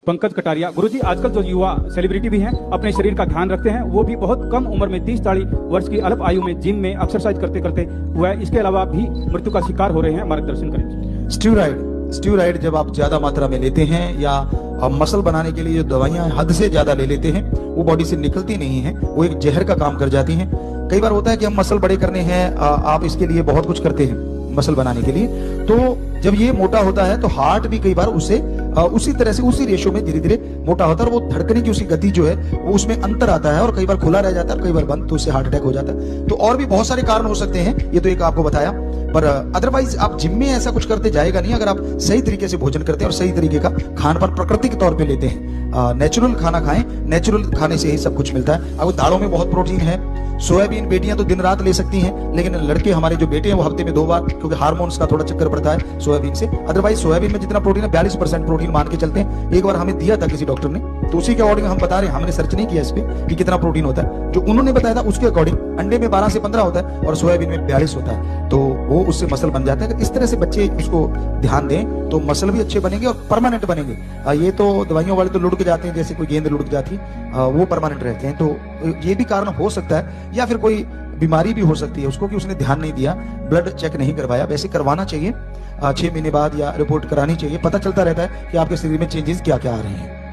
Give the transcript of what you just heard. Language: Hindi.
पंकज कटारिया। गुरुजी, आजकल जो युवा सेलिब्रिटी भी हैं, अपने शरीर का ध्यान रखते हैं, वो भी बहुत कम उम्र में 30-40 वर्ष की अल्प आयु में जिम में एक्सरसाइज करते करते हुआ इसके अलावा भी मृत्यु का शिकार हो रहे हैं। मार्गदर्शन करें। स्टीरॉइड जब आप ज्यादा मात्रा में लेते हैं या मसल बनाने के लिए जो दवाइयां हद से ज्यादा ले लेते हैं, वो बॉडी से निकलती नहीं है, वो एक जहर का काम कर जाती हैं। कई बार होता है कि हम मसल बड़े करने हैं, आप इसके लिए बहुत कुछ करते हैं मसल बनाने के लिए, तो जब ये मोटा होता है तो हार्ट भी कई बार उससे उसी तरह से उसी रेशो में धीरे धीरे मोटा होता है, और वो धड़कने की उसकी गति जो है वो उसमें अंतर आता है, और कई बार खुला रह जाता है, कई बार बंद, तो उससे हार्ट अटैक हो जाता है। तो और भी बहुत सारे कारण हो सकते हैं, ये तो एक आपको बताया, पर अदरवाइज आप जिम में ऐसा कुछ करते जाएगा नहीं अगर आप सही तरीके से भोजन करते हैं और सही तरीके का खान पान प्राकृतिक तौर पे लेते हैं। नेचुरल खाना खाएं, नेचुरल खाने से ही सब कुछ मिलता है। अब दालों में बहुत प्रोटीन है, सोयाबीन बेटियां तो दिन रात ले सकती हैं, लेकिन लड़के हमारे जो बेटे हैं वो हफ्ते में 2 बार, क्योंकि हार्मोन्स का थोड़ा चक्कर पड़ता है सोयाबीन से। अदरवाइज सोयाबीन में जितना प्रोटीन है 42% प्रोटीन मान के चलते हैं। एक बार हमें दिया था किसी डॉक्टर ने, तो उसी के अकॉर्डिंग हम बता रहे हैं, हमने सर्च नहीं किया इस पे कि कितना प्रोटीन होता है, जो उन्होंने बताया था उसके अकॉर्डिंग अंडे में 12 से 15 होता है और सोयाबीन में 42 होता है, तो वो उससे मसल बन जाता है। इस तरह से बच्चे उसको ध्यान दें तो मसल भी अच्छे बनेंगे और परमानेंट बनेंगे। ये तो दवाइयों वाले तो लुढ़क जाते हैं, जैसे कोई गेंद लुढ़क जाती, वो परमानेंट रहते हैं। तो ये भी कारण हो सकता है, या फिर कोई बीमारी भी हो सकती है उसको कि उसने ध्यान नहीं दिया, ब्लड चेक नहीं करवाया। वैसे करवाना चाहिए 6 महीने बाद, या रिपोर्ट करानी चाहिए, पता चलता रहता है कि आपके शरीर में चेंजेस क्या क्या आ रहे हैं।